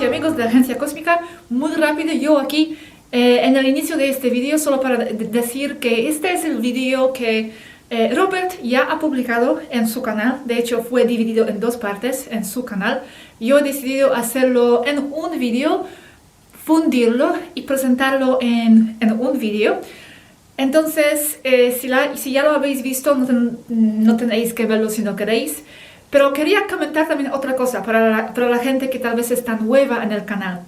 y amigos de Agencia Cósmica. Muy rápido, yo aquí en el inicio de este vídeo, solo para decir que este es el vídeo que Robert ya ha publicado en su canal. De hecho, fue dividido en dos partes en su canal. Yo he decidido hacerlo en un vídeo, fundirlo y presentarlo en un vídeo. Entonces, si ya lo habéis visto, no tenéis que verlo si no queréis. Pero quería comentar también otra cosa para la gente que tal vez está nueva en el canal.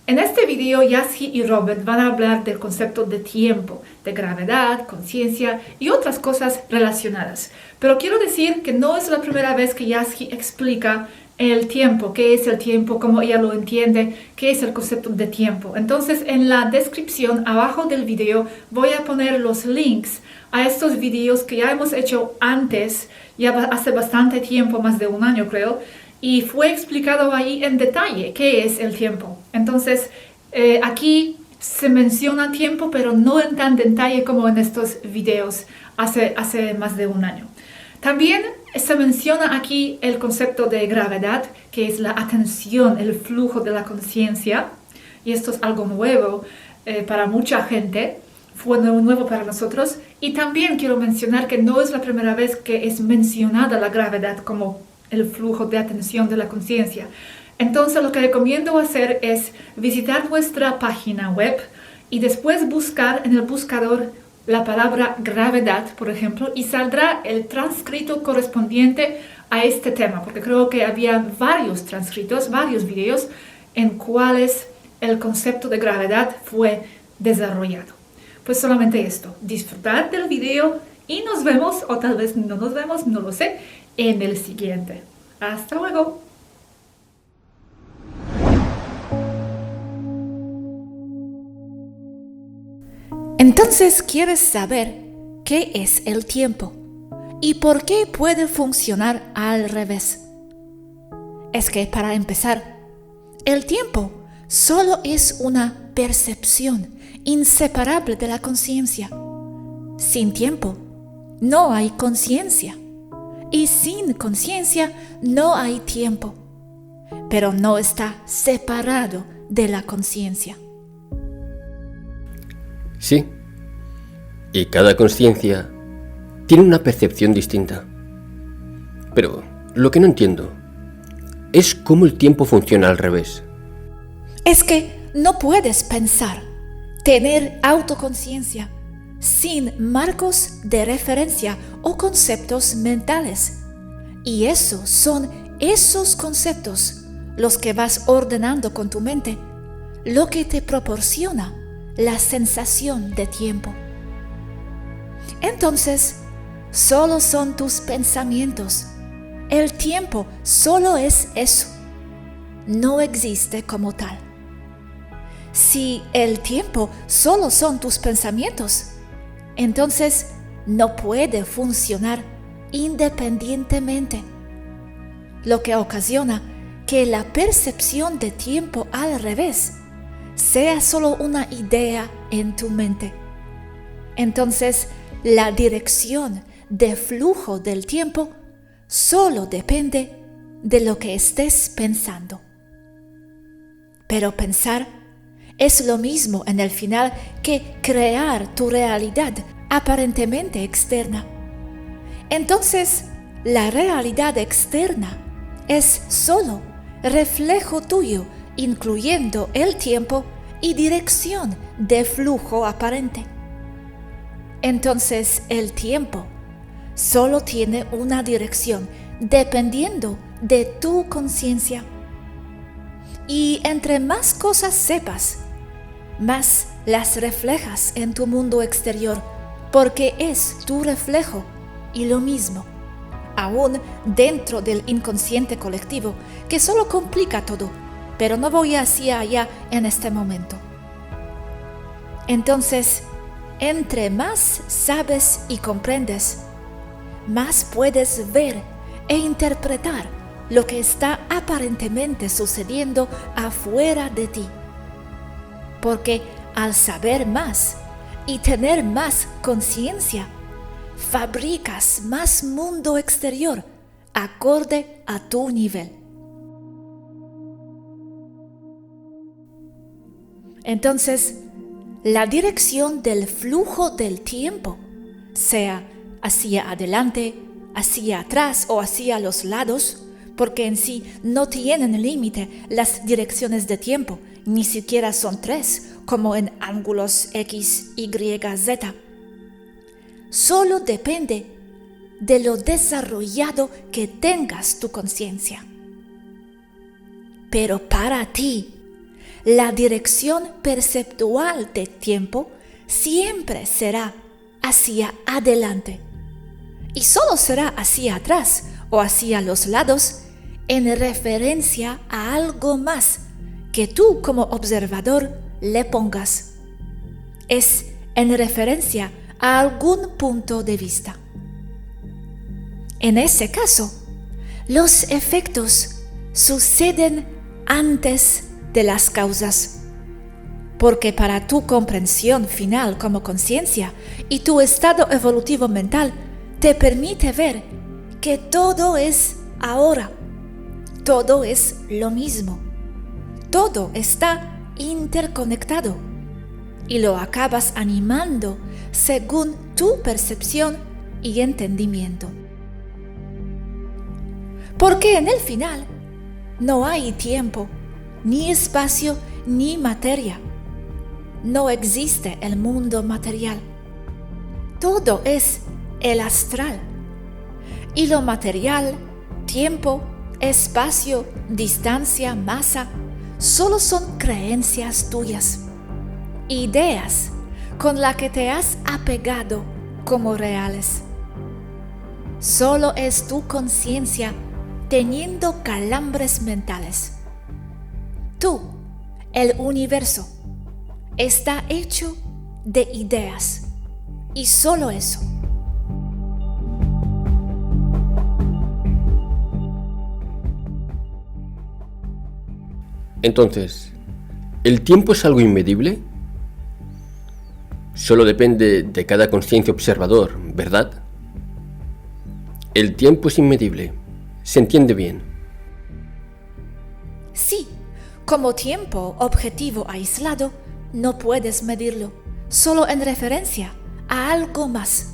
En este video, Yazgi y Robert van a hablar del concepto de tiempo, de gravedad, conciencia y otras cosas relacionadas. Pero quiero decir que no es la primera vez que Yazgi explica el tiempo, qué es el tiempo, cómo ella lo entiende, qué es el concepto de tiempo. Entonces, en la descripción abajo del video voy a poner los links a estos videos que ya hemos hecho antes, ya hace bastante tiempo, más de un año creo, y fue explicado ahí en detalle qué es el tiempo. Entonces, aquí se menciona tiempo, pero no en tan detalle como en estos videos hace más de un año. También se menciona aquí el concepto de gravedad, que es la atención, el flujo de la conciencia, y esto es algo nuevo para mucha gente. Fue nuevo para nosotros. Y también quiero mencionar que no es la primera vez que es mencionada la gravedad como el flujo de atención de la conciencia. Entonces lo que recomiendo hacer es visitar nuestra página web y después buscar en el buscador la palabra gravedad, por ejemplo, y saldrá el transcrito correspondiente a este tema, porque creo que había varios transcritos, varios videos en cuales el concepto de gravedad fue desarrollado. Pues solamente esto, disfrutad del video y nos vemos, o tal vez no nos vemos, no lo sé, en el siguiente. ¡Hasta luego! Entonces, ¿quieres saber qué es el tiempo y por qué puede funcionar al revés? Es que, para empezar, el tiempo solo es una percepción inseparable de la conciencia. Sin tiempo, no hay conciencia. Y sin conciencia, no hay tiempo. Pero no está separado de la conciencia. Sí. Y cada conciencia tiene una percepción distinta. Pero lo que no entiendo es cómo el tiempo funciona al revés. Es que no puedes pensar, tener autoconciencia, sin marcos de referencia o conceptos mentales. Y son esos conceptos los que vas ordenando con tu mente, lo que te proporciona la sensación de tiempo. Entonces, solo son tus pensamientos. El tiempo solo es eso. No existe como tal. Si el tiempo solo son tus pensamientos, entonces no puede funcionar independientemente, lo que ocasiona que la percepción de tiempo al revés sea solo una idea en tu mente. Entonces, la dirección de flujo del tiempo solo depende de lo que estés pensando. Pero pensar es lo mismo en el final que crear tu realidad aparentemente externa. Entonces, la realidad externa es solo reflejo tuyo, incluyendo el tiempo y dirección de flujo aparente. Entonces, el tiempo solo tiene una dirección dependiendo de tu conciencia. Y entre más cosas sepas, más las reflejas en tu mundo exterior, porque es tu reflejo y lo mismo, aún dentro del inconsciente colectivo, que solo complica todo, pero no voy hacia allá en este momento. Entonces, entre más sabes y comprendes, más puedes ver e interpretar lo que está aparentemente sucediendo afuera de ti. Porque al saber más y tener más conciencia, fabricas más mundo exterior acorde a tu nivel. Entonces, la dirección del flujo del tiempo, sea hacia adelante, hacia atrás o hacia los lados, porque en sí no tienen límite las direcciones de tiempo, ni siquiera son 3, como en ángulos X, Y, Z. Solo depende de lo desarrollado que tengas tu conciencia. Pero para ti, la dirección perceptual del tiempo siempre será hacia adelante y solo será hacia atrás o hacia los lados en referencia a algo más que tú como observador le pongas. Es en referencia a algún punto de vista. En ese caso, los efectos suceden antes de las causas, porque para tu comprensión final como conciencia y tu estado evolutivo mental te permite ver que todo es ahora, todo es lo mismo, todo está interconectado y lo acabas animando según tu percepción y entendimiento. Porque en el final no hay tiempo, ni espacio, ni materia. No existe el mundo material. Todo es el astral. Y lo material, tiempo, espacio, distancia, masa, solo son creencias tuyas, ideas con las que te has apegado como reales. Solo es tu conciencia teniendo calambres mentales. Tú, el universo, está hecho de ideas y solo eso. Entonces, ¿el tiempo es algo inmedible? Solo depende de cada consciente observador, ¿verdad? El tiempo es inmedible. ¿Se entiende bien? Sí, como tiempo objetivo aislado, no puedes medirlo, solo en referencia a algo más,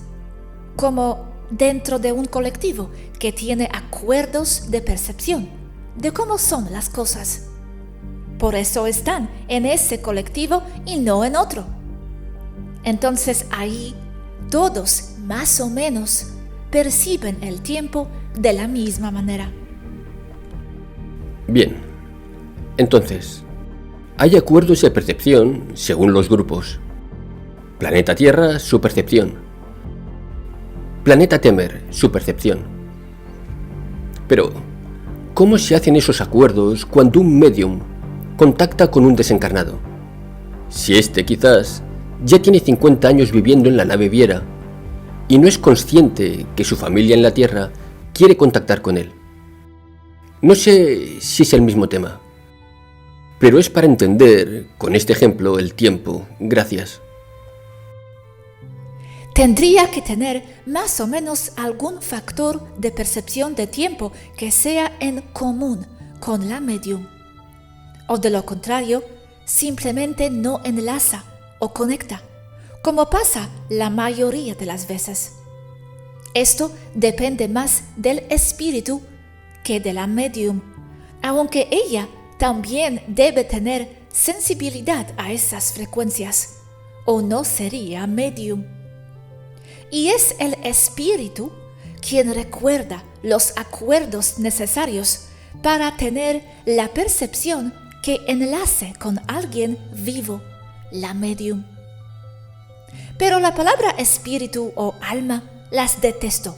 como dentro de un colectivo que tiene acuerdos de percepción de cómo son las cosas. Por eso están en ese colectivo y no en otro. Entonces ahí todos más o menos perciben el tiempo de la misma manera. Bien, entonces, hay acuerdos de percepción según los grupos. Planeta Tierra, su percepción. Planeta Temer, su percepción. Pero, ¿cómo se hacen esos acuerdos cuando un medium contacta con un desencarnado? Si éste quizás ya tiene 50 años viviendo en la nave Viera y no es consciente que su familia en la Tierra quiere contactar con él. No sé si es el mismo tema, pero es para entender con este ejemplo el tiempo. Gracias. Tendría que tener más o menos algún factor de percepción de tiempo que sea en común con la medium. O de lo contrario, simplemente no enlaza o conecta, como pasa la mayoría de las veces. Esto depende más del espíritu que de la medium, aunque ella también debe tener sensibilidad a esas frecuencias, o no sería medium. Y es el espíritu quien recuerda los acuerdos necesarios para tener la percepción que enlace con alguien vivo, la medium. Pero la palabra espíritu o alma las detesto,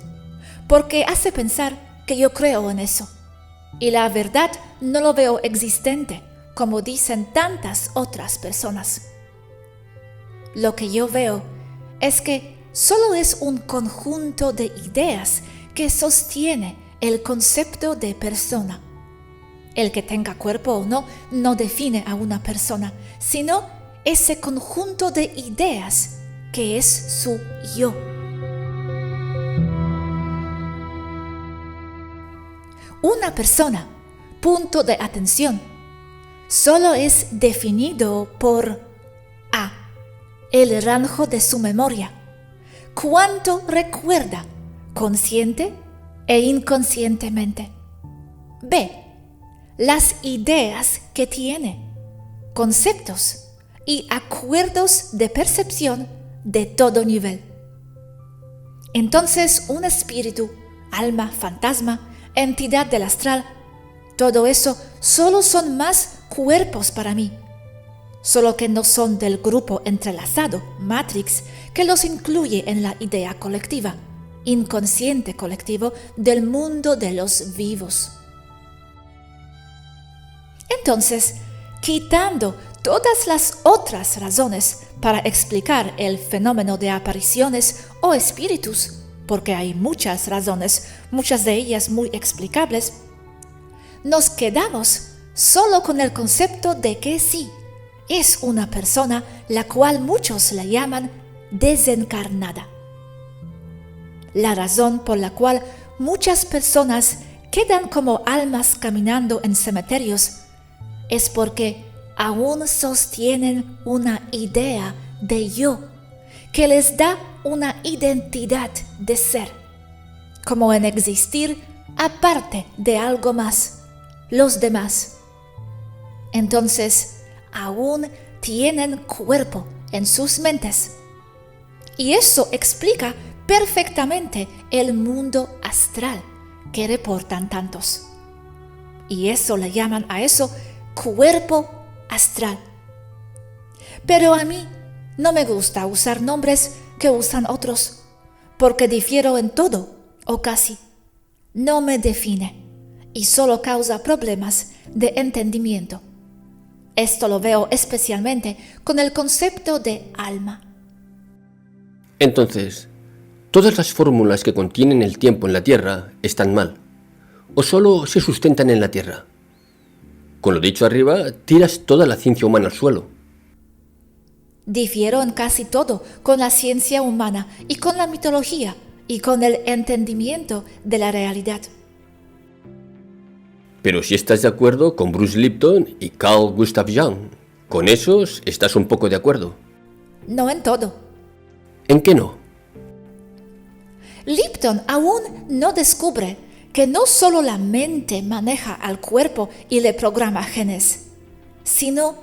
porque hace pensar que yo creo en eso. Y la verdad no lo veo existente, como dicen tantas otras personas. Lo que yo veo es que solo es un conjunto de ideas que sostiene el concepto de persona. El que tenga cuerpo o no, no define a una persona, sino ese conjunto de ideas que es su yo. Una persona, punto de atención, solo es definido por el rango de su memoria, cuánto recuerda, consciente e inconscientemente. B. Las ideas que tiene, conceptos y acuerdos de percepción de todo nivel. Entonces, un espíritu, alma, fantasma, entidad del astral, todo eso solo son más cuerpos para mí, solo que no son del grupo entrelazado, Matrix, que los incluye en la idea colectiva, inconsciente colectivo del mundo de los vivos. Entonces, quitando todas las otras razones para explicar el fenómeno de apariciones o espíritus, porque hay muchas razones, muchas de ellas muy explicables, nos quedamos solo con el concepto de que sí, es una persona la cual muchos la llaman desencarnada. La razón por la cual muchas personas quedan como almas caminando en cementerios es porque aún sostienen una idea de yo que les da una identidad de ser, como en existir aparte de algo más, los demás. Entonces, aún tienen cuerpo en sus mentes. Y eso explica perfectamente el mundo astral que reportan tantos. Y eso le llaman a eso cuerpo astral. Pero a mí no me gusta usar nombres que usan otros, porque difiero en todo, o casi. No me define y solo causa problemas de entendimiento. Esto lo veo especialmente con el concepto de alma. Entonces, todas las fórmulas que contienen el tiempo en la Tierra están mal, o solo se sustentan en la Tierra. Con lo dicho arriba, tiras toda la ciencia humana al suelo. Difiero en casi todo con la ciencia humana y con la mitología y con el entendimiento de la realidad. Pero si estás de acuerdo con Bruce Lipton y Carl Gustav Jung, con esos estás un poco de acuerdo. No en todo. ¿En qué no? Lipton aún no descubre que no solo la mente maneja al cuerpo y le programa genes, sino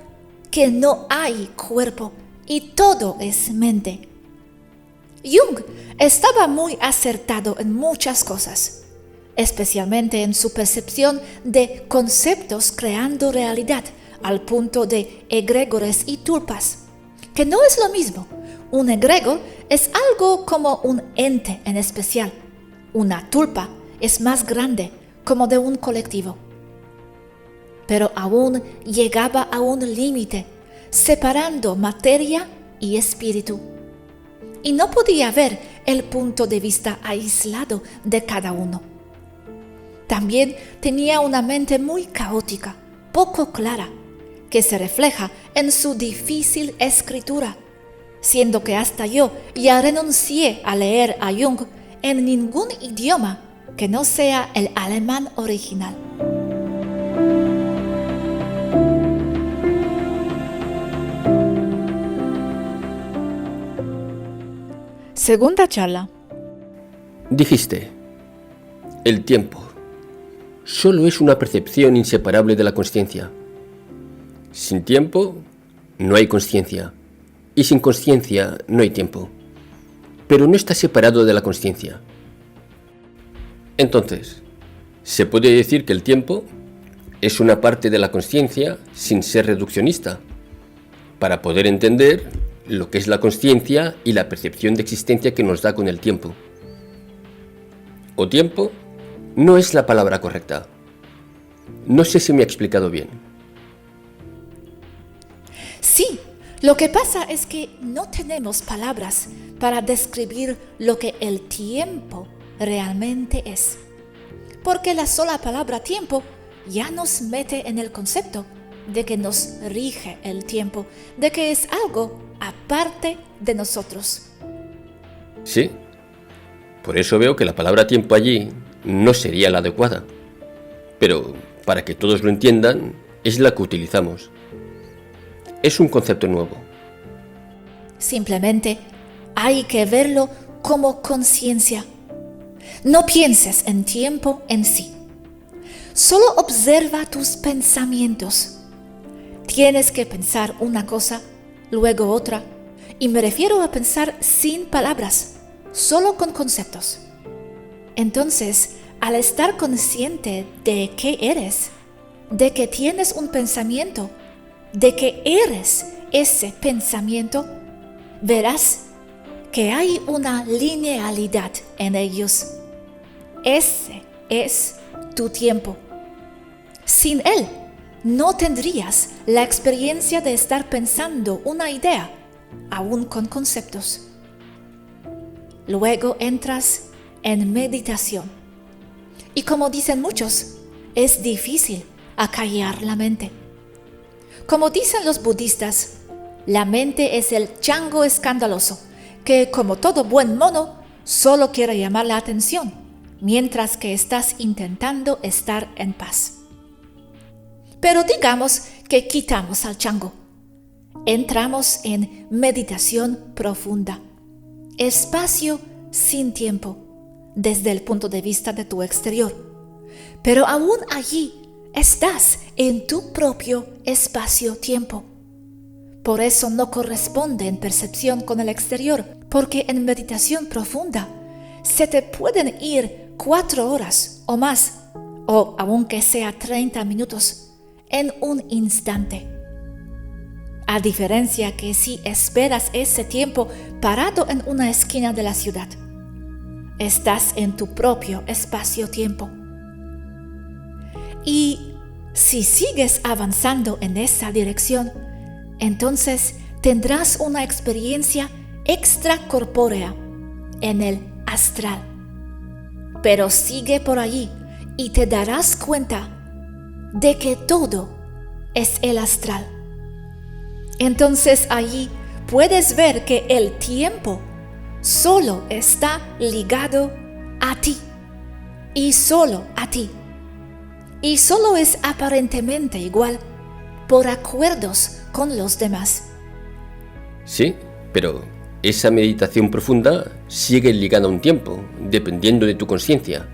que no hay cuerpo y todo es mente. Jung estaba muy acertado en muchas cosas, especialmente en su percepción de conceptos creando realidad al punto de egregores y tulpas, que no es lo mismo. Un egregor es algo como un ente en especial. Una tulpa es más grande, como de un colectivo. Pero aún llegaba a un límite, separando materia y espíritu. Y no podía ver el punto de vista aislado de cada uno. También tenía una mente muy caótica, poco clara, que se refleja en su difícil escritura, siendo que hasta yo ya renuncié a leer a Jung en ningún idioma que no sea el alemán original. Segunda charla. Dijiste, el tiempo solo es una percepción inseparable de la consciencia. Sin tiempo no hay consciencia y sin consciencia no hay tiempo, pero no está separado de la consciencia. Entonces, se puede decir que el tiempo es una parte de la consciencia sin ser reduccionista, para poder entender lo que es la consciencia y la percepción de existencia que nos da con el tiempo. O tiempo no es la palabra correcta. No sé si me he explicado bien. Sí, lo que pasa es que no tenemos palabras para describir lo que el tiempo realmente es. Porque la sola palabra tiempo ya nos mete en el concepto de que nos rige el tiempo, de que es algo aparte de nosotros. Sí, por eso veo que la palabra tiempo allí no sería la adecuada. Pero, para que todos lo entiendan, es la que utilizamos. Es un concepto nuevo. Simplemente hay que verlo como conciencia. No pienses en tiempo en sí. Solo observa tus pensamientos. Tienes que pensar una cosa, luego otra, y me refiero a pensar sin palabras, solo con conceptos. Entonces, al estar consciente de que eres, de que tienes un pensamiento, de que eres ese pensamiento, verás que hay una linealidad en ellos. Ese es tu tiempo. Sin él, no tendrías la experiencia de estar pensando una idea, aún con conceptos. Luego entras en meditación. Y como dicen muchos, es difícil acallar la mente. Como dicen los budistas, la mente es el chango escandaloso, que como todo buen mono, solo quiere llamar la atención, mientras que estás intentando estar en paz. Pero digamos que quitamos al chango. Entramos en meditación profunda, espacio sin tiempo, desde el punto de vista de tu exterior. Pero aún allí estás en tu propio espacio-tiempo. Por eso no corresponde en percepción con el exterior, porque en meditación profunda se te pueden ir 4 horas o más, o aunque sea 30 minutos, en un instante. A diferencia que si esperas ese tiempo parado en una esquina de la ciudad, estás en tu propio espacio-tiempo. Y si sigues avanzando en esa dirección, entonces tendrás una experiencia extracorpórea en el astral. Pero sigue por allí y te darás cuenta de que todo es el astral. Entonces allí puedes ver que el tiempo solo está ligado a ti y solo a ti. Y solo es aparentemente igual por acuerdos con los demás. Sí, pero esa meditación profunda sigue ligada a un tiempo, dependiendo de tu conciencia.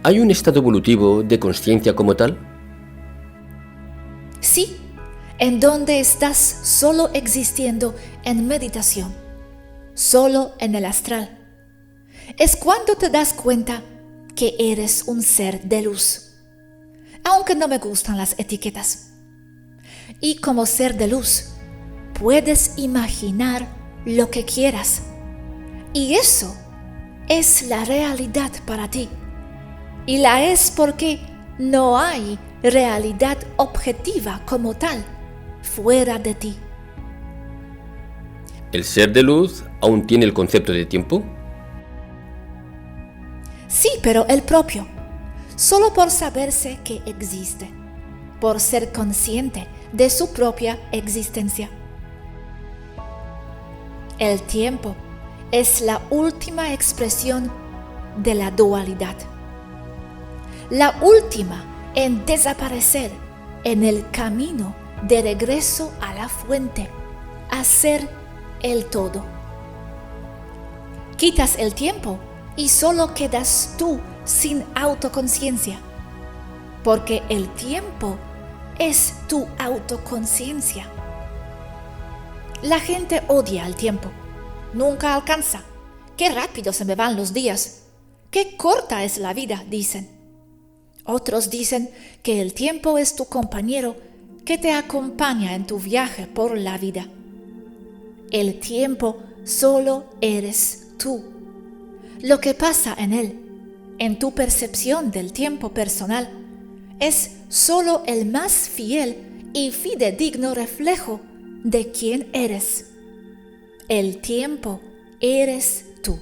¿Hay un estado evolutivo de conciencia como tal? Sí, en donde estás solo existiendo en meditación, solo en el astral. Es cuando te das cuenta que eres un ser de luz. Aunque no me gustan las etiquetas. Y como ser de luz, puedes imaginar lo que quieras. Y eso es la realidad para ti. Y la es porque no hay realidad objetiva como tal fuera de ti. ¿El ser de luz aún tiene el concepto de tiempo? Sí, pero el propio. Solo por saberse que existe, por ser consciente de su propia existencia. El tiempo es la última expresión de la dualidad, la última en desaparecer en el camino de regreso a la fuente, a ser el todo. Quitas el tiempo y solo quedas tú sin autoconciencia, porque el tiempo es tu autoconciencia. La gente odia el tiempo, nunca alcanza. Qué rápido se me van los días, qué corta es la vida, dicen. Otros dicen que el tiempo es tu compañero que te acompaña en tu viaje por la vida. El tiempo solo eres tú. Lo que pasa en él, en tu percepción del tiempo personal, es solo el más fiel y fidedigno reflejo de quién eres. El tiempo eres tú.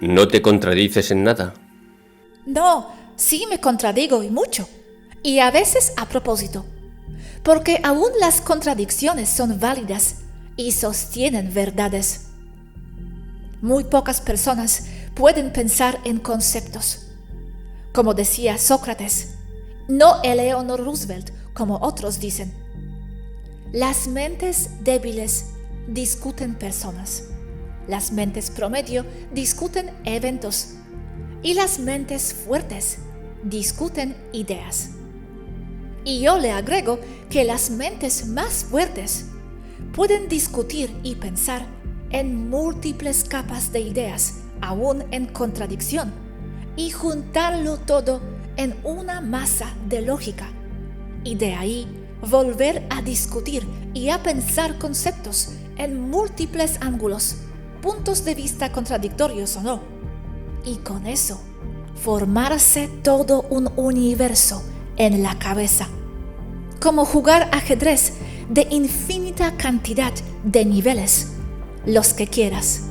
¿No te contradices en nada? No, sí me contradigo y mucho, y a veces a propósito, porque aún las contradicciones son válidas y sostienen verdades. Muy pocas personas pueden pensar en conceptos. Como decía Sócrates, no Eleanor Roosevelt, como otros dicen. Las mentes débiles discuten personas. Las mentes promedio discuten eventos. Y las mentes fuertes discuten ideas. Y yo le agrego que las mentes más fuertes pueden discutir y pensar en múltiples capas de ideas, aún en contradicción, y juntarlo todo en una masa de lógica. Y de ahí volver a discutir y a pensar conceptos en múltiples ángulos, puntos de vista contradictorios o no. Y con eso, formarse todo un universo en la cabeza. Como jugar ajedrez de infinita cantidad de niveles, los que quieras.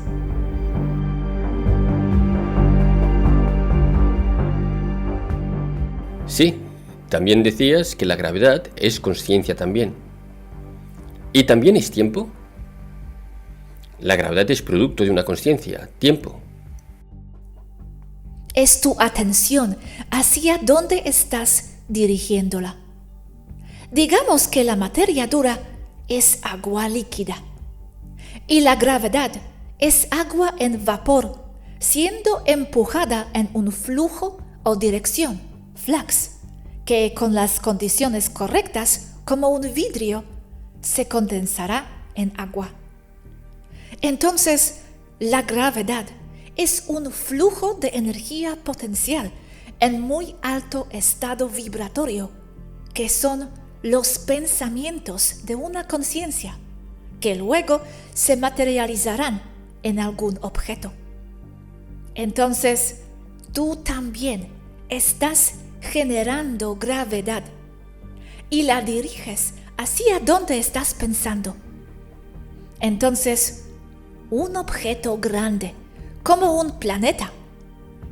Sí, también decías que la gravedad es consciencia también. ¿Y también es tiempo? La gravedad es producto de una consciencia, tiempo. Es tu atención hacia dónde estás dirigiéndola. Digamos que la materia dura es agua líquida y la gravedad es agua en vapor, siendo empujada en un flujo o dirección, flux, que con las condiciones correctas, como un vidrio, se condensará en agua. Entonces, la gravedad es un flujo de energía potencial en muy alto estado vibratorio, que son los pensamientos de una conciencia, que luego se materializarán en algún objeto. Entonces, tú también estás generando gravedad y la diriges hacia donde estás pensando. Entonces, un objeto grande, como un planeta,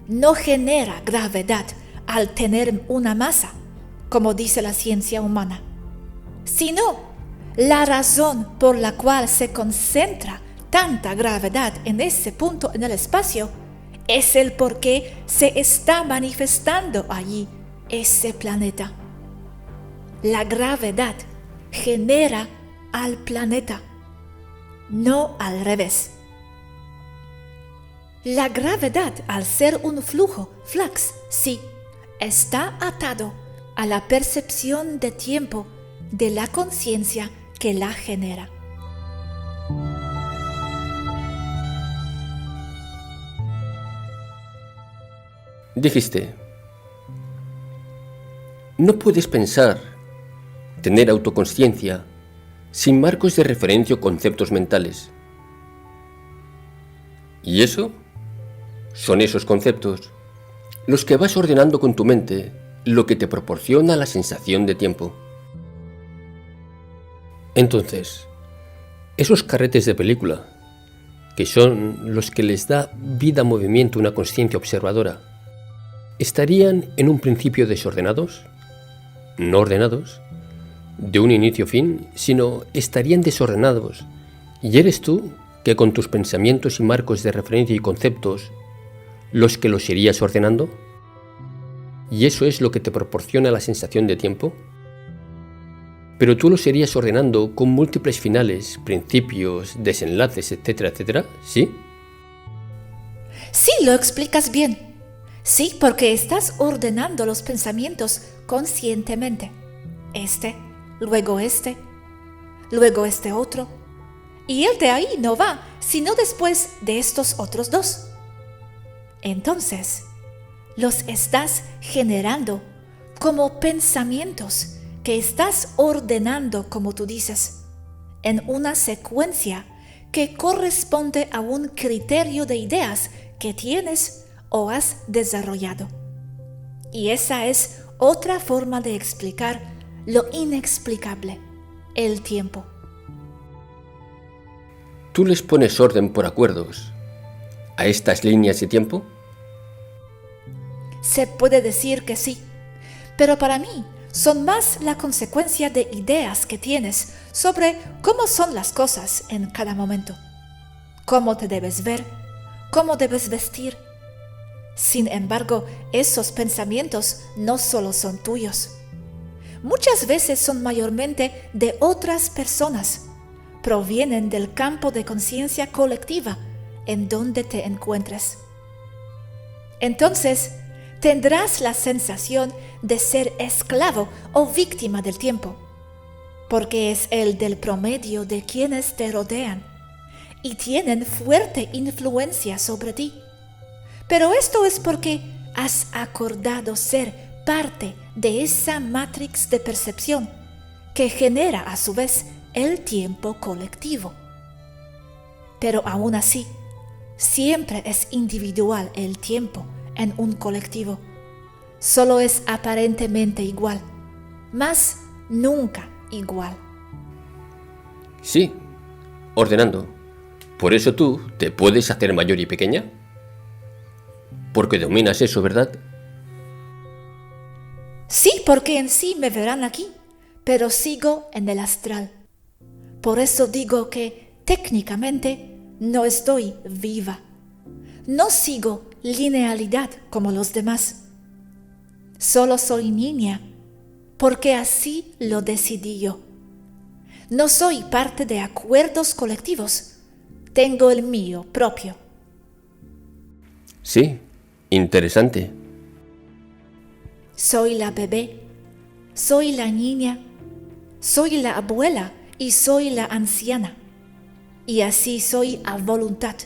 no genera gravedad al tener una masa, como dice la ciencia humana, sino la razón por la cual se concentra tanta gravedad en ese punto en el espacio es el por qué se está manifestando allí ese planeta. La gravedad genera al planeta, no al revés. La gravedad, al ser un flujo, flux, sí, está atado a la percepción de tiempo de la conciencia que la genera. Dijiste, no puedes pensar, tener autoconsciencia, sin marcos de referencia o conceptos mentales. ¿Y eso? Son esos conceptos los que vas ordenando con tu mente, lo que te proporciona la sensación de tiempo. Entonces, esos carretes de película, que son los que les da vida, movimiento a una consciencia observadora, ¿estarían en un principio desordenados? No ordenados, de un inicio a fin, sino estarían desordenados, y eres tú que con tus pensamientos y marcos de referencia y conceptos los que los irías ordenando. ¿Y eso es lo que te proporciona la sensación de tiempo? Pero tú los irías ordenando con múltiples finales, principios, desenlaces, etcétera, etcétera, ¿sí? Sí, lo explicas bien. Sí, porque estás ordenando los pensamientos conscientemente. Luego este otro. Y el de ahí no va, sino después de estos otros dos. Entonces, los estás generando como pensamientos que estás ordenando, como tú dices, en una secuencia que corresponde a un criterio de ideas que tienes o has desarrollado. Y esa es otra forma de explicar lo inexplicable, el tiempo. ¿Tú les pones orden por acuerdos a estas líneas de tiempo? Se puede decir que sí, pero para mí son más la consecuencia de ideas que tienes sobre cómo son las cosas en cada momento, cómo te debes ver, cómo debes vestir, Sin embargo, esos pensamientos no solo son tuyos. Muchas veces son mayormente de otras personas. Provienen del campo de conciencia colectiva en donde te encuentres. Entonces, tendrás la sensación de ser esclavo o víctima del tiempo, porque es el del promedio de quienes te rodean y tienen fuerte influencia sobre ti. Pero esto es porque has acordado ser parte de esa matrix de percepción que genera a su vez el tiempo colectivo. Pero aún así, siempre es individual el tiempo en un colectivo. Solo es aparentemente igual, mas nunca igual. Sí, ordenando. Por eso tú te puedes hacer mayor y pequeña. Porque dominas eso, ¿verdad? Sí, porque en sí me verán aquí, pero sigo en el astral. Por eso digo que técnicamente no estoy viva. No sigo linealidad como los demás. Solo soy niña, porque así lo decidí yo. No soy parte de acuerdos colectivos. Tengo el mío propio. Sí, interesante. Soy la bebé, soy la niña, soy la abuela y soy la anciana. Y así soy a voluntad.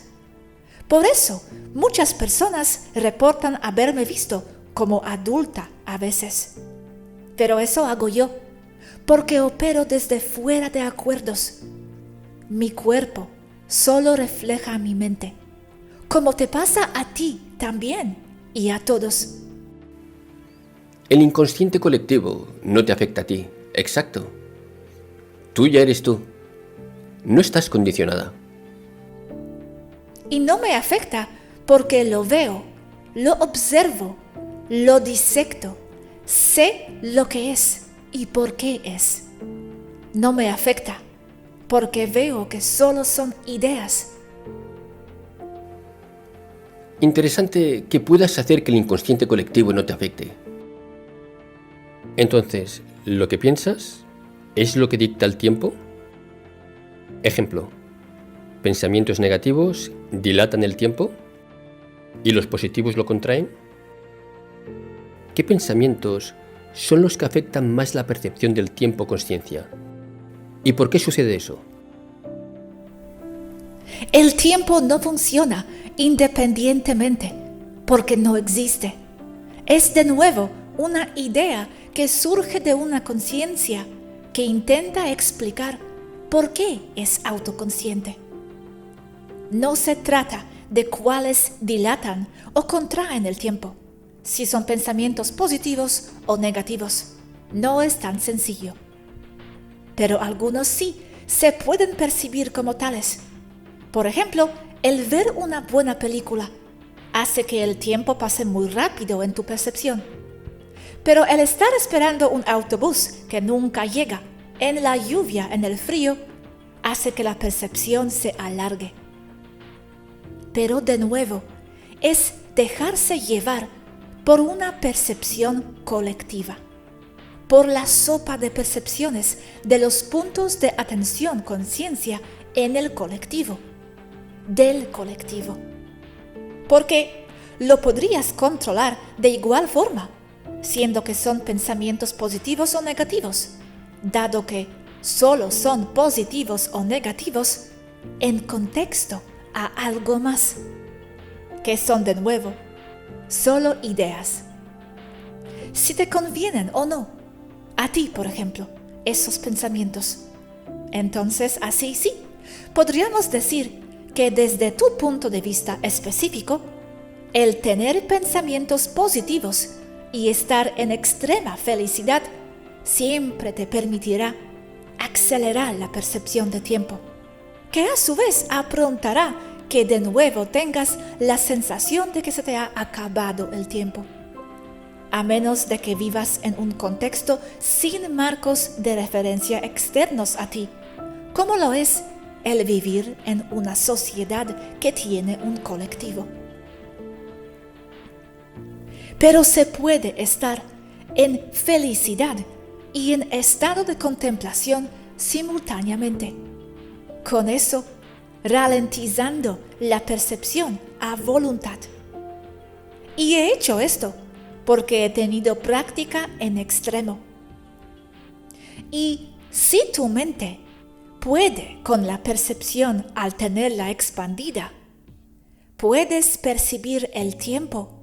Por eso, muchas personas reportan haberme visto como adulta a veces. Pero eso hago yo, porque opero desde fuera de acuerdos. Mi cuerpo solo refleja mi mente, como te pasa a ti también y a todos. El inconsciente colectivo no te afecta a ti, exacto. Tú ya eres tú. No estás condicionada. Y no me afecta porque lo veo, lo observo, lo disecto, sé lo que es y por qué es. No me afecta porque veo que solo son ideas. Interesante que puedas hacer que el inconsciente colectivo no te afecte. Entonces, ¿lo que piensas es lo que dicta el tiempo? Ejemplo, ¿pensamientos negativos dilatan el tiempo y los positivos lo contraen? ¿Qué pensamientos son los que afectan más la percepción del tiempo-consciencia? ¿Y por qué sucede eso? El tiempo no funciona independientemente porque no existe. Es de nuevo una idea que surge de una conciencia que intenta explicar por qué es autoconsciente. No se trata de cuáles dilatan o contraen el tiempo, si son pensamientos positivos o negativos. No es tan sencillo. Pero algunos sí se pueden percibir como tales. Por ejemplo, el ver una buena película hace que el tiempo pase muy rápido en tu percepción. Pero el estar esperando un autobús que nunca llega, en la lluvia, en el frío, hace que la percepción se alargue. Pero de nuevo, es dejarse llevar por una percepción colectiva, por la sopa de percepciones de los puntos de atención conciencia en el colectivo, del colectivo. Porque lo podrías controlar de igual forma, siendo que son pensamientos positivos o negativos, dado que solo son positivos o negativos en contexto a algo más, que son de nuevo solo ideas. Si te convienen o no, a ti por ejemplo, esos pensamientos, entonces así sí, podríamos decir que desde tu punto de vista específico, el tener pensamientos positivos y estar en extrema felicidad siempre te permitirá acelerar la percepción de tiempo, que a su vez aprontará que de nuevo tengas la sensación de que se te ha acabado el tiempo, a menos de que vivas en un contexto sin marcos de referencia externos a ti, como lo es el vivir en una sociedad que tiene un colectivo. pero se puede estar en felicidad y en estado de contemplación simultáneamente. Con eso, ralentizando la percepción a voluntad. Y he hecho esto porque he tenido práctica en extremo. Y si tu mente puede con la percepción al tenerla expandida, puedes percibir el tiempo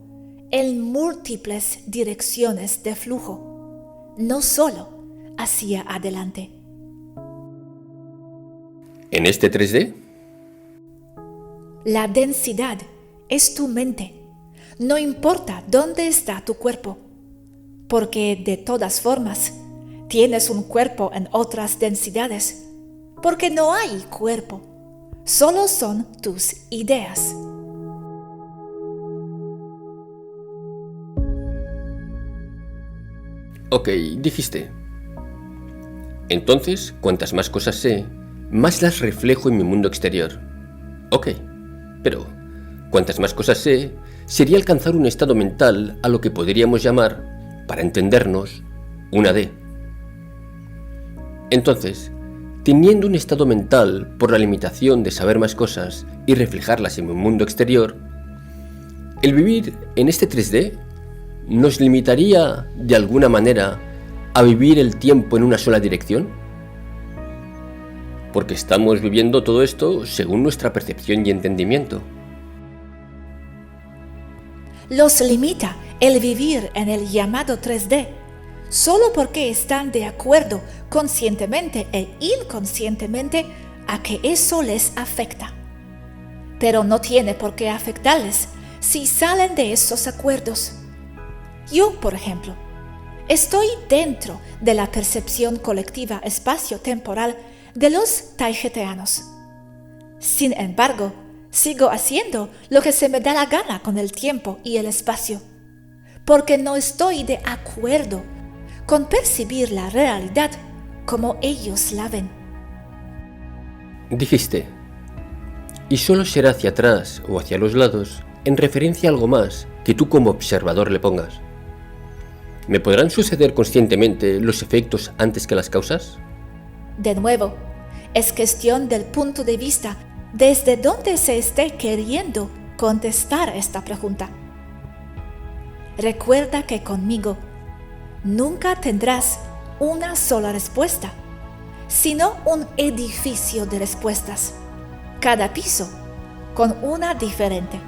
en múltiples direcciones de flujo, no solo hacia adelante. ¿En este 3D? La densidad es tu mente. No importa dónde está tu cuerpo, porque de todas formas tienes un cuerpo en otras densidades, porque no hay cuerpo, solo son tus ideas. Ok, dijiste. Entonces, cuantas más cosas sé, más las reflejo en mi mundo exterior. Ok, pero cuantas más cosas sé, sería alcanzar un estado mental a lo que podríamos llamar, para entendernos, una D. Entonces, teniendo un estado mental por la limitación de saber más cosas y reflejarlas en mi mundo exterior, el vivir en este 3D nos limitaría de alguna manera a vivir el tiempo en una sola dirección, porque estamos viviendo todo esto según nuestra percepción y entendimiento. Los limita el vivir en el llamado 3D, solo porque están de acuerdo conscientemente e inconscientemente a que eso les afecta. Pero no tiene por qué afectarles si salen de esos acuerdos. Yo, por ejemplo, estoy dentro de la percepción colectiva espacio-temporal de los taijeteanos. Sin embargo, sigo haciendo lo que se me da la gana con el tiempo y el espacio, porque no estoy de acuerdo con percibir la realidad como ellos la ven. Dijiste, y solo será hacia atrás o hacia los lados en referencia a algo más que tú como observador le pongas. ¿Me podrán suceder conscientemente los efectos antes que las causas? De nuevo, es cuestión del punto de vista desde donde se esté queriendo contestar esta pregunta. Recuerda que conmigo nunca tendrás una sola respuesta, sino un edificio de respuestas, cada piso con una diferente.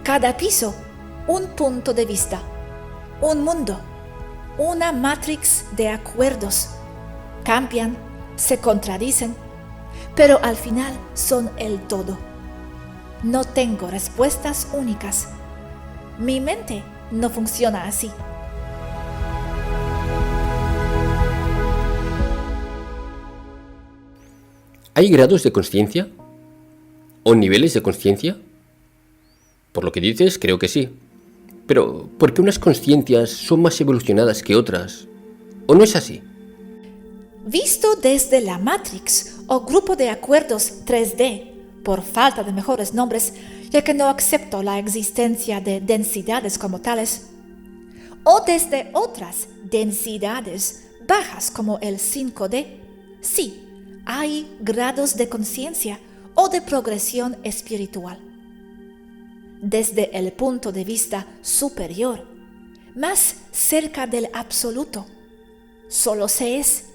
Cada piso un punto de vista, un mundo, una matrix de acuerdos. Cambian, se contradicen, pero al final son el todo. No tengo respuestas únicas. Mi mente no funciona así. ¿Hay grados de consciencia? ¿O niveles de consciencia? Por lo que dices, creo que sí. Pero, ¿por qué unas consciencias son más evolucionadas que otras? ¿O no es así? Visto desde la Matrix o grupo de acuerdos 3D, por falta de mejores nombres, ya que no acepto la existencia de densidades como tales, o desde otras densidades bajas como el 5D, sí, hay grados de conciencia o de progresión espiritual. Desde el punto de vista superior, más cerca del absoluto, solo se es,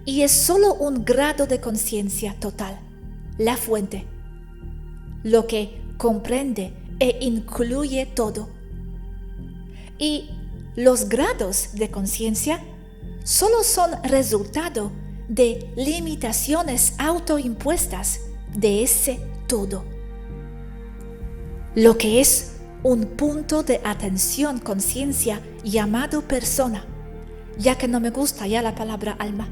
y es solo un grado de conciencia total, la fuente, lo que comprende e incluye todo. Y los grados de conciencia solo son resultado de limitaciones autoimpuestas de ese todo. Lo que es un punto de atención conciencia llamado persona, ya que no me gusta ya la palabra alma.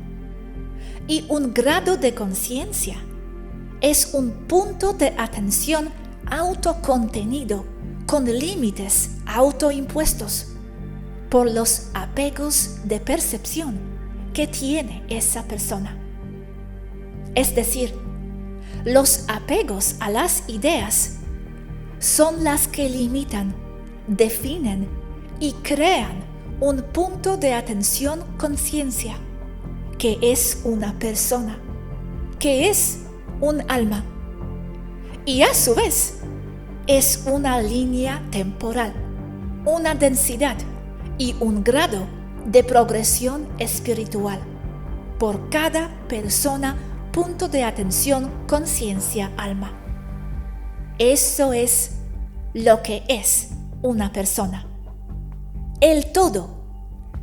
Y un grado de conciencia es un punto de atención autocontenido con límites autoimpuestos por los apegos de percepción que tiene esa persona. Es decir, los apegos a las ideas son las que limitan, definen y crean un punto de atención conciencia, que es una persona, que es un alma, y a su vez es una línea temporal, una densidad y un grado de progresión espiritual por cada persona, punto de atención, conciencia, alma. Eso es lo que es una persona. El todo,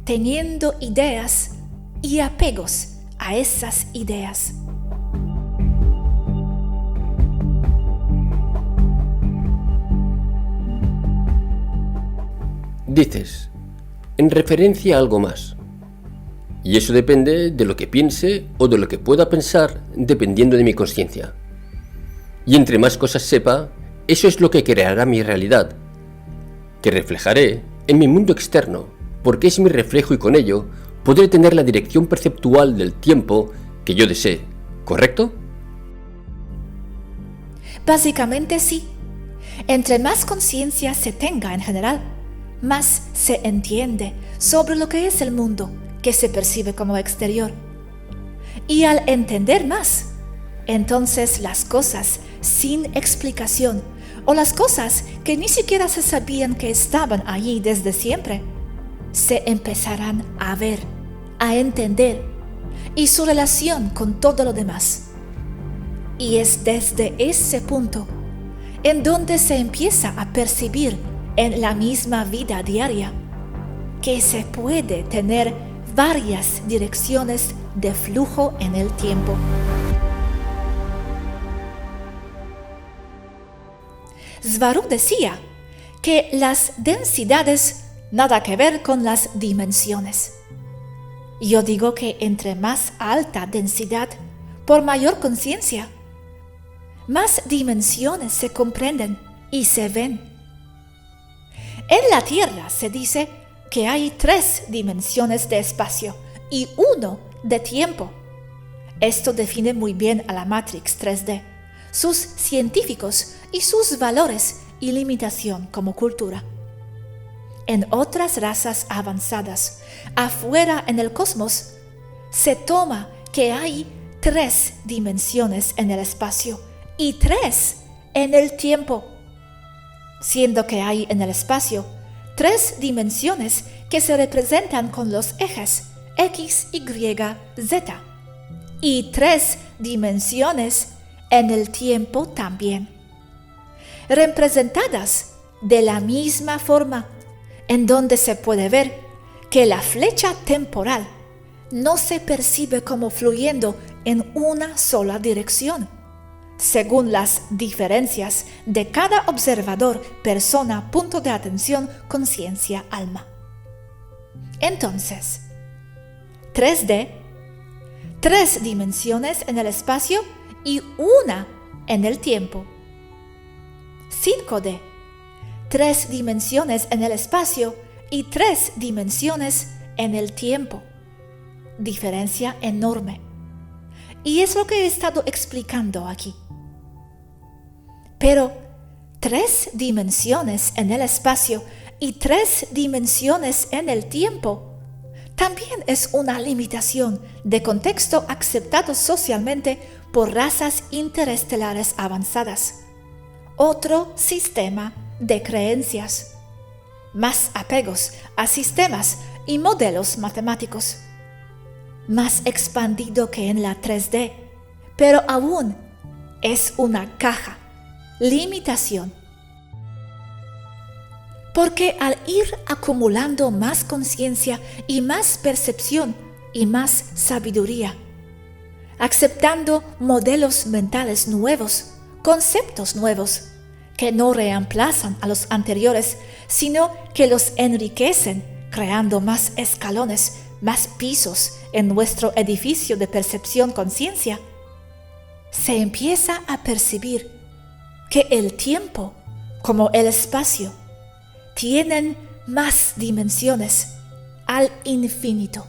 teniendo ideas y apegos a esas ideas. Dices, en referencia a algo más. Y eso depende de lo que piense o de lo que pueda pensar, dependiendo de mi consciencia. Y entre más cosas sepa, eso es lo que creará mi realidad, que reflejaré en mi mundo externo, porque es mi reflejo y con ello podré tener la dirección perceptual del tiempo que yo desee, ¿correcto? Básicamente sí. Entre más conciencia se tenga en general, más se entiende sobre lo que es el mundo que se percibe como exterior. Y al entender más, entonces las cosas sin explicación o las cosas que ni siquiera se sabían que estaban allí desde siempre, se empezarán a ver, a entender y su relación con todo lo demás. Y es desde ese punto en donde se empieza a percibir en la misma vida diaria que se puede tener varias direcciones de flujo en el tiempo. Svaru decía que las densidades nada que ver con las dimensiones. Yo digo que entre más alta densidad, por mayor conciencia, más dimensiones se comprenden y se ven. En la Tierra se dice que hay 3 dimensiones de espacio y 1 de tiempo. Esto define muy bien a la Matrix 3D, sus científicos y sus valores y limitación como cultura. En otras razas avanzadas, afuera en el cosmos, se toma que hay 3 dimensiones en el espacio y 3 en el tiempo, siendo que hay en el espacio 3 dimensiones que se representan con los ejes X, Y, Z, y 3 dimensiones en el tiempo también, representadas de la misma forma, en donde se puede ver que la flecha temporal no se percibe como fluyendo en una sola dirección, según las diferencias de cada observador, persona, punto de atención, conciencia, alma. Entonces, 3D, 3 dimensiones en el espacio y 1 en el tiempo. 5D, 3 dimensiones en el espacio y 3 dimensiones en el tiempo. Diferencia enorme. Y es lo que he estado explicando aquí. Pero 3 dimensiones en el espacio y 3 dimensiones en el tiempo también es una limitación de contexto aceptado socialmente por razas interestelares avanzadas. Otro sistema de creencias, más apegos a sistemas y modelos matemáticos, más expandido que en la 3D, pero aún es una caja, limitación. Porque al ir acumulando más conciencia y más percepción y más sabiduría, aceptando modelos mentales nuevos, conceptos nuevos, que no reemplazan a los anteriores, sino que los enriquecen, creando más escalones, más pisos en nuestro edificio de percepción-conciencia, se empieza a percibir que el tiempo, como el espacio, tienen más dimensiones al infinito.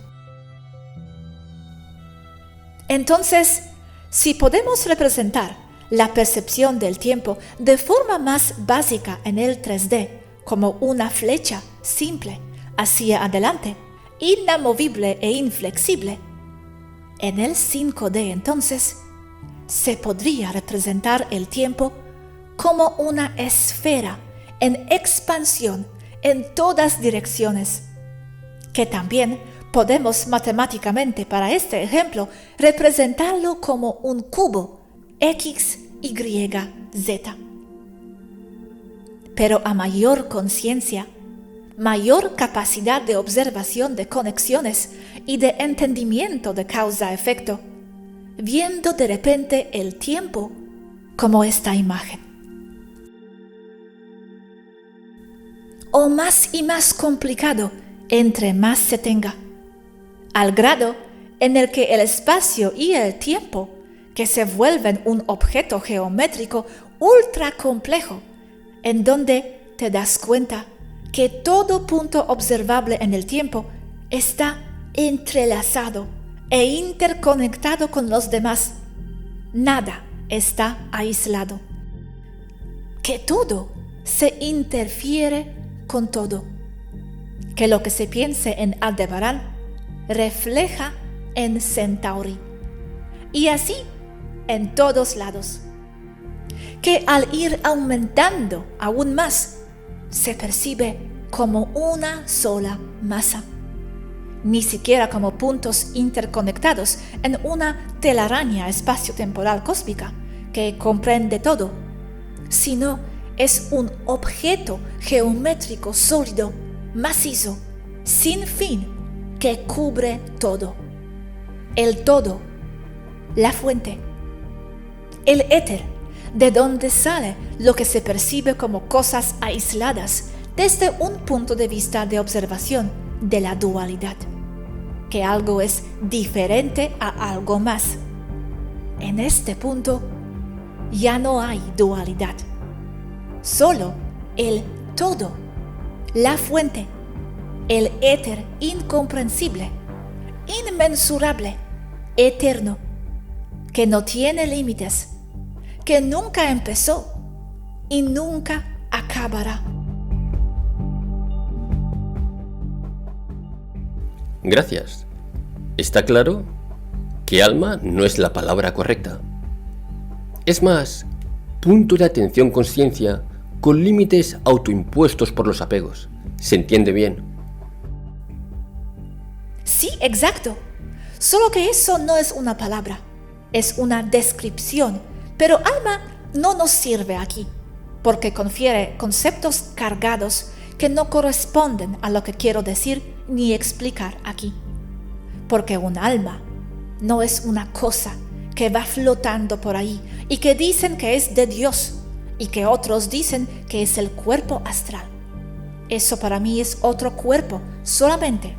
Entonces, si podemos representar la percepción del tiempo de forma más básica en el 3D como una flecha simple hacia adelante, inamovible e inflexible. En el 5D entonces, se podría representar el tiempo como una esfera en expansión en todas direcciones, que también podemos matemáticamente para este ejemplo representarlo como un cubo X, Y, Z. Pero a mayor conciencia, mayor capacidad de observación de conexiones y de entendimiento de causa-efecto, viendo de repente el tiempo como esta imagen. O más y más complicado entre más se tenga, al grado en el que el espacio y el tiempo, que se vuelven un objeto geométrico ultra complejo, en donde te das cuenta que todo punto observable en el tiempo está entrelazado e interconectado con los demás. Nada está aislado. Que todo se interfiere con todo. Que lo que se piense en Aldebarán refleja en Centauri. Y así en todos lados. Que al ir aumentando aún más, se percibe como una sola masa. Ni siquiera como puntos interconectados en una telaraña espacio-temporal cósmica que comprende todo, sino es un objeto geométrico sólido, macizo, sin fin, que cubre todo. El todo, la fuente, el éter, de donde sale lo que se percibe como cosas aisladas desde un punto de vista de observación de la dualidad, que algo es diferente a algo más. En este punto ya no hay dualidad, solo el todo, la fuente, el éter incomprensible, inmensurable, eterno, que no tiene límites, que nunca empezó y nunca acabará. Gracias. Está claro que alma no es la palabra correcta. Es más, punto de atención conciencia con límites autoimpuestos por los apegos. ¿Se entiende bien? Sí, exacto. Solo que eso no es una palabra, es una descripción. Pero alma no nos sirve aquí, porque confiere conceptos cargados que no corresponden a lo que quiero decir ni explicar aquí. Porque un alma no es una cosa que va flotando por ahí y que dicen que es de Dios y que otros dicen que es el cuerpo astral. Eso para mí es otro cuerpo solamente.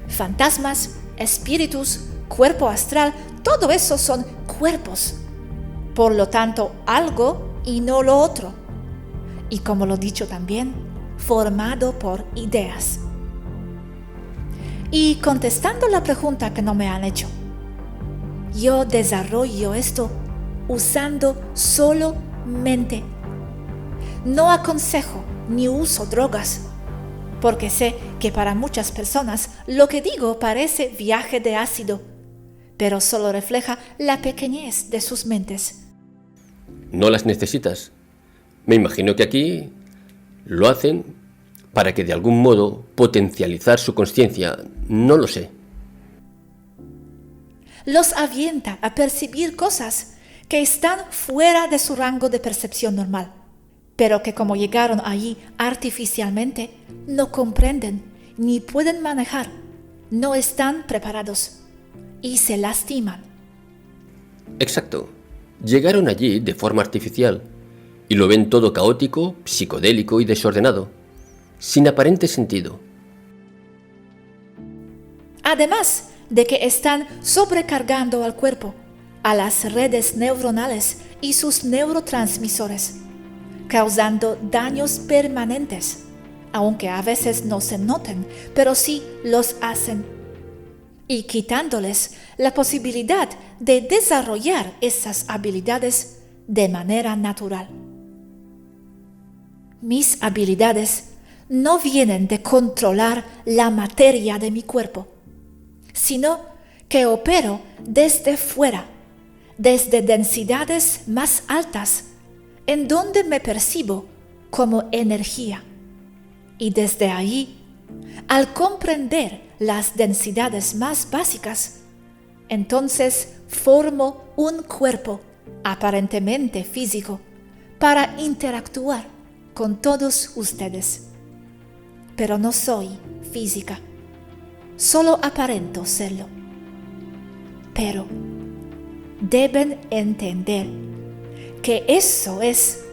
Fantasmas, espíritus, cuerpo astral, todo eso son cuerpos. Por lo tanto, algo y no lo otro. Y como lo he dicho también, formado por ideas. Y contestando la pregunta que no me han hecho, yo desarrollo esto usando solo mente. No aconsejo ni uso drogas, porque sé que para muchas personas lo que digo parece viaje de ácido, pero solo refleja la pequeñez de sus mentes. No las necesitas. Me imagino que aquí lo hacen para que de algún modo potencializar su consciencia, no lo sé. Los avienta a percibir cosas que están fuera de su rango de percepción normal, pero que como llegaron allí artificialmente, no comprenden ni pueden manejar, no están preparados y se lastiman. Exacto. Llegaron allí de forma artificial y lo ven todo caótico, psicodélico y desordenado, sin aparente sentido. Además de que están sobrecargando al cuerpo, a las redes neuronales y sus neurotransmisores, causando daños permanentes, aunque a veces no se noten, pero sí los hacen, y quitándoles la posibilidad de desarrollar esas habilidades de manera natural. Mis habilidades no vienen de controlar la materia de mi cuerpo, sino que opero desde fuera, desde densidades más altas, en donde me percibo como energía. Y desde ahí, al comprender las densidades más básicas, entonces formo un cuerpo aparentemente físico para interactuar con todos ustedes. Pero no soy física, solo aparento serlo. Pero deben entender que eso es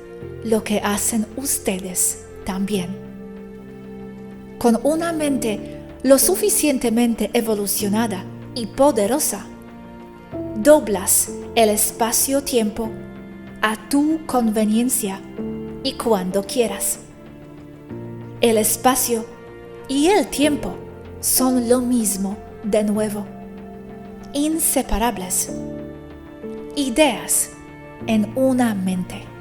lo que hacen ustedes también. Con una mente lo suficientemente evolucionada y poderosa, doblas el espacio-tiempo a tu conveniencia y cuando quieras. El espacio y el tiempo son lo mismo de nuevo, inseparables, ideas en una mente.